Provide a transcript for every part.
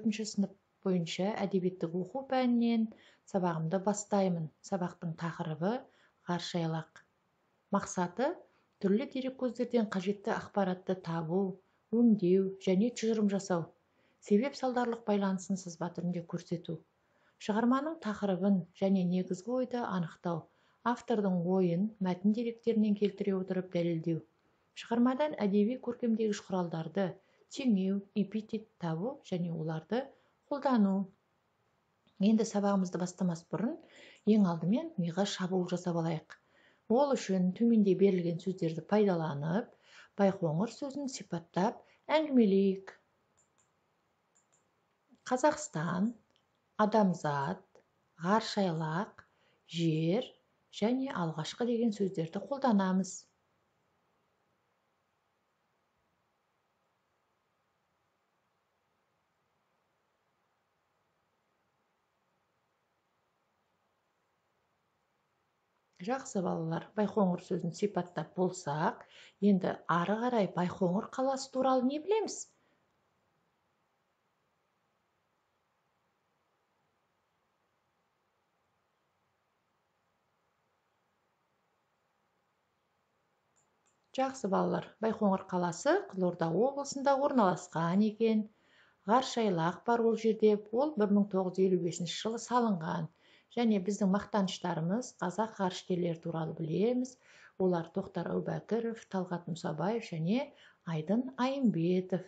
4 сынып бойынша әдебиеттік оқу пәнінен сабағымды бастаймын. Сабақтың тақырыбы ғарышайлақ. Мақсаты түрлі дереккөздерден қажетті ақпаратты табу, өңдеу және тұжырым жасау. Себеп-салдарлық байланысын сызба түрінде көрсету. Шығарманың тақырыбын және негізгі ойды анықтау. Автордың ойын мәтін деректерінен келтіре отырып дәлелдеу. Шығармадан әдеби көркемдегіш құралдарды теңеу, эпитет табу және оларды қолдану. Енді сабағымызды бастамас бұрын, ең алдымен миға шабуыл жасап алайық. Ол үшін төменде берілген сөздерді пайдаланып, Байқоңыр сөзін сипаттап әңгімелейік. Қазақстан, адамзат, ғарышайлақ, жер және алғашқы деген сөздерді қолданамыз. Жақсы балалар, Байқоңыр сөзін сипаттап болсақ, енді ары қарай Байқоңыр қаласы туралы не білеміз? Жақсы балалар, Байқоңыр қаласы Қызылорда облысында орналасқан екен. Ғарышайлақ бар ол жерде, ол 1955 жылы салынған. Және біздің мақтаныштарымыз қазақ ғарышкерлері туралы білеміз. Олар Тоқтар Әубәкіров, Талғат Мұсабаев және Айдын Айымбетов.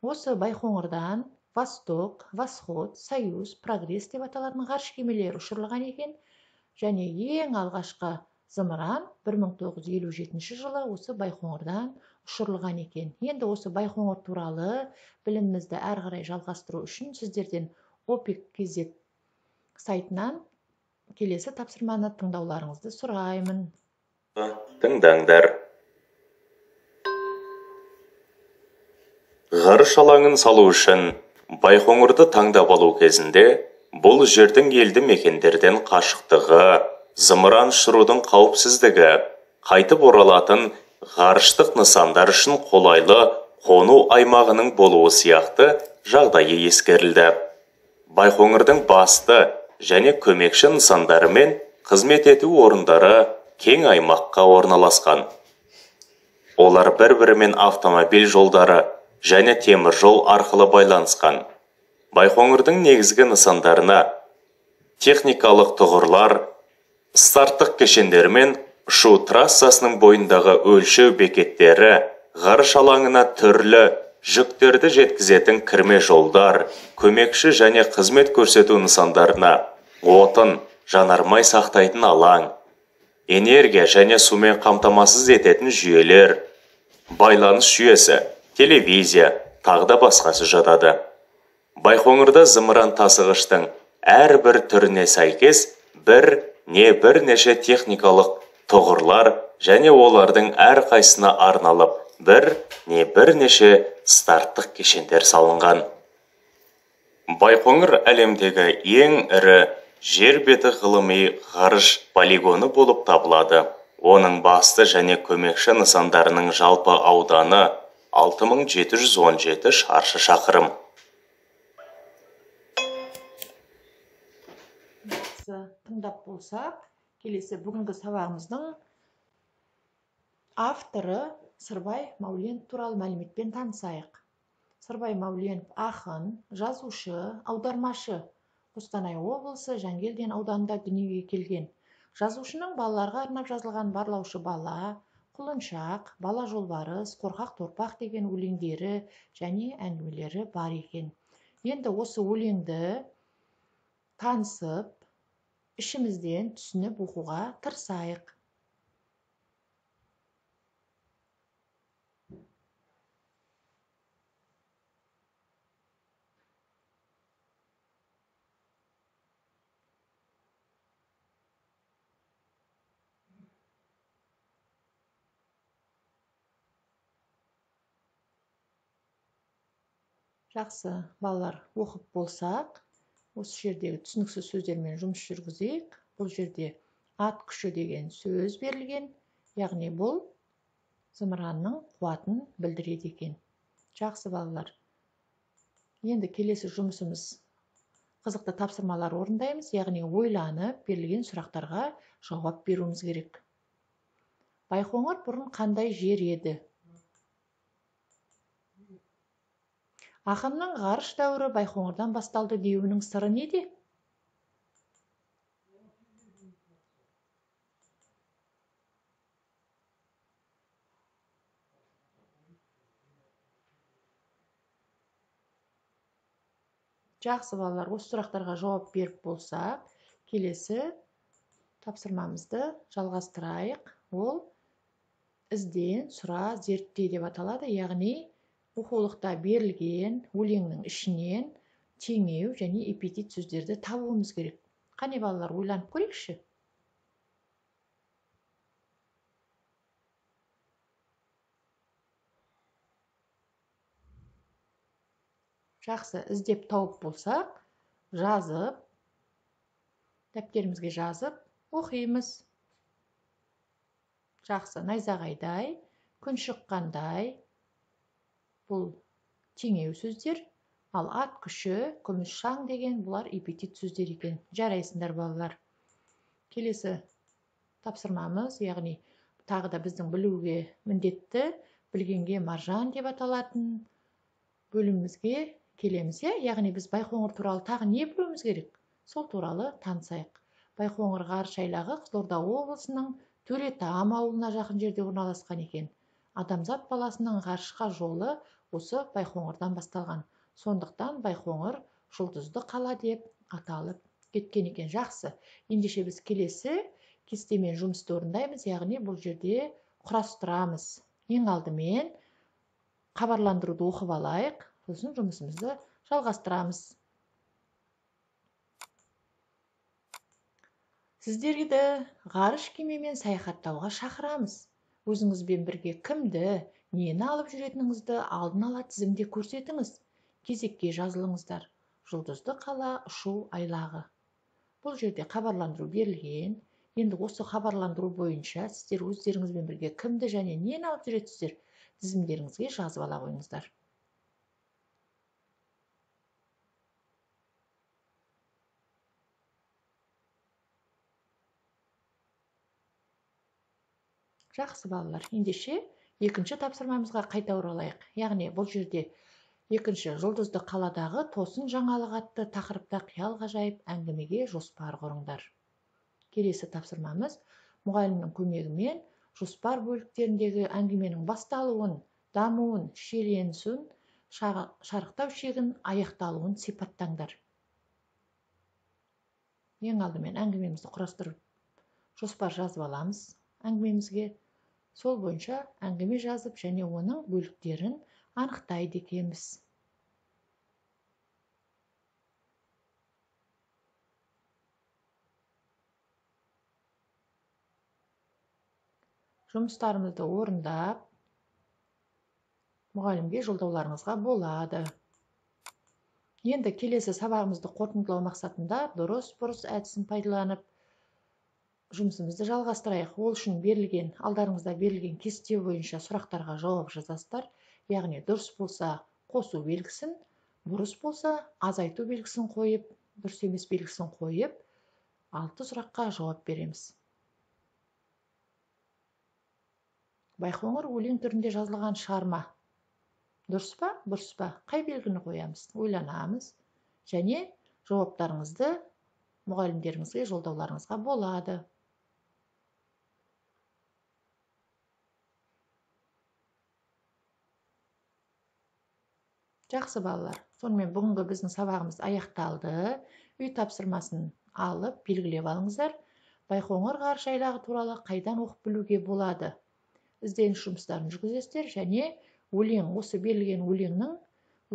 Осы Байқоңырдан Восток, Восход, Союз, Прогресс деп аталатын ғарыш кемелері ұшырылған екен. Және ең алғашқы зымыран 1957 жылы осы Байқоңырдан ұшырылған екен. Енді осы Байқоңыр туралы білімімізді әрі қарай жалғастыру үшін сіздерден OPEC-KZ сайтынан келесі тапсырманы тыңдауларыңызды сұраймын. Тыңдаңдар. Ғарыш алаңын салу үшін Байқоңырды таңдап алу кезінде бұл жердің елді мекендерден қашықтығы, зымыран ұшырудың қауіпсіздігі, қайтып оралатын ғарыштық нысандар үшін қолайлы қону аймағының болуы сияқты жағдайы ескерілді. Байқоңырдың басты және көмекші нысандары мен қызмет ету орындары кең аймаққа орналасқан. Олар бір-бірімен автомобиль жолдары және темір жол арқылы байланысқан. Байқоңырдың негізгі нысандарына техникалық тұғырлар, старттық кешендер мен ұшу трассасының бойындағы өлшеу бекеттері, ғарыш алаңына түрлі жүктерді жеткізетін кірме жолдар, көмекші және қызмет көрсету нысандарына отын, жанармай сақтайтын алаң, энергия және сумен қамтамасыз ететін жүйелер, байланыс жүйесі, телевизия, тағы да басқасы жатады. Байқоңырда зымыран тасығыштың әрбір түріне сәйкес бірнеше техникалық тұғырлар және олардың әрқайсына арналып бірнеше старттық кешендер салынған. Байқоңыр әлемдегі ең ірі жер беті ғылыми ғарыш полигоны болып табылады. Оның басты және көмекші нысандарының жалпы ауданы 6717 шаршы шақырым. Тыңдап болсақ, келесі бүгінгі сабағымыздың авторы Сырбай Мәуленов туралы мәліметпен танысайық. Сырбай Мәуленов ақын, жазушы, аудармашы. Қостанай облысы Жангелдин ауданында дүниеге келген. Жазушының балаларға арнап жазылған Барлаушы бала, Құлыншақ, Бала жолбарыс, Қорқақ торпақ деген өлеңдері және әңгімелері бар екен. Енді осы өлеңді танысып, ішімізден түсініп оқуға тырысайық. Жақсы, балалар, оқып болсақ, осы жердегі түсініксіз сөздермен жұмыс жүргізейік. Бұл жерде ат күші деген сөз берілген, яғни бұл зымыранның қуатын білдіреді екен. Жақсы балалар. Енді келесі жұмысымыз қызықты тапсырмалар орындаймыз, яғни ойланып берілген сұрақтарға жауап беруіміз керек. Байқоңыр бұрын қандай жер еді? Ақынның ғарыш дәуірі Байқоңырдан басталды деуінің сыры неде? Жақсы балалар, осы сұрақтарға жауап беріп болсақ, келесі тапсырмамызды жалғастырайық. Ол ізден, сұра, зертте деп аталады. Яғни оқулықта берілген өлеңнің ішінен теңеу және эпитет сөздерді табуымыз керек. Қане балалар, ойланып көрейікші. Жақсы, іздеп тауып болсақ, жазып, дәптерімізге жазып, оқимыз. Жақсы, найзағайдай, күн шыққандай, бұл теңеу сөздер, ал ат күші, күміс шаң деген бұлар эпитет сөздер екен. Жарайсыңдар балалар. Келесі тапсырмамыз, яғни тағы да біздің білуге міндетті, білгенге маржан деп аталатын бөлімімізге келеміз. Яғни біз Байқоңыр туралы тағы не білуіміз керек? Сол туралы танысайық. Байқоңыр ғарыш айлағы Қызылорда облысының Төретам ауылына жақын жерде орналасқан екен. Адамзат баласының ғарышқа жолы осы Байқоңырдан басталған. Сондықтан Байқоңыр жұлдызды қала деп аталып кеткен екен. Жақсы. Ендеше біз келесі кестемен жұмысты орындаймыз, яғни бұл жерде құрастырамыз. Ең алдымен хабарландыруды оқып алайық, сосын жұмысымызды жалғастырамыз. Сіздерді ғарыш кемемен саяхаттауға шақырамыз. Өзіңізбен бірге кімді, нені алып жүретініңізді алдын ала тізімде көрсетіңіз. Кезекке жазылыңыздар. Жұлдызды қала ұшу айлағы. Бұл жерде хабарландыру берілген. Енді осы хабарландыру бойынша сіздер өздеріңізбен бірге кімді және нені алып жүретсіздер, тізімдеріңізге жазып ала қойыңыздар. Жақсы балалар, ендеше екінші тапсырмамызға қайта оралайық. Яғни бұл жерде екінші жұлдызды қаладағы тосын жаңалық атты тақырыпта қиял ғажайып әңгімеге жоспар құрыңдар. Келесі тапсырмамыз мұғалімнің көмегімен жоспар бөліктеріндегі әңгіменің басталуын, дамуын, шиеленісін, шарықтау шегін, аяқталуын сипаттаңдар. Ең алдымен әңгімемізді құрастырып, жоспар жазып аламыз әңгімемізге. Сол бойынша әңгіме жазып және оның бөліктерін анықтайды екенбіз. Жұмыстарымызды орындап, мұғалімге жолдауларыңызға болады. Енді келесі сабағымызды қорытындылау мақсатында дұрыс-бұрыс әдісін пайдаланып, жұмысымызды жалғастырайық. Ол үшін алдарыңызда берілген кесте бойынша сұрақтарға жауап жазасыздар. Яғни дұрыс болса қосу белгісін, бұрыс болса азайту белгісін қойып, дұрыс емес белгісін қойып, 6 сұраққа жауап береміз. Байқоңыр өлең түрінде жазылған шығарма. Дұрыс па, бұрыс па? Қай белгіні қоямыз? Ойланамыз. Және жауаптарыңызды мұғалімдеріңізге жолдауларыңызға болады. Жақсы балалар, сонымен бүгінгі біздің сабағымыз аяқталды. Үй тапсырмасын алып, белгілеп алыңыздар. Байқоңыр ғарыш айлағы туралы қайдан оқып білуге болады? Ізденіс жұмыстарын жүргізесіздер және осы берілген өлеңнің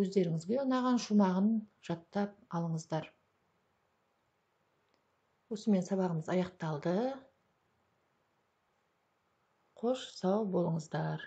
өздеріңізге ұнаған шумағын жаттап алыңыздар. Осымен сабағымыз аяқталды. Қош сау болыңыздар.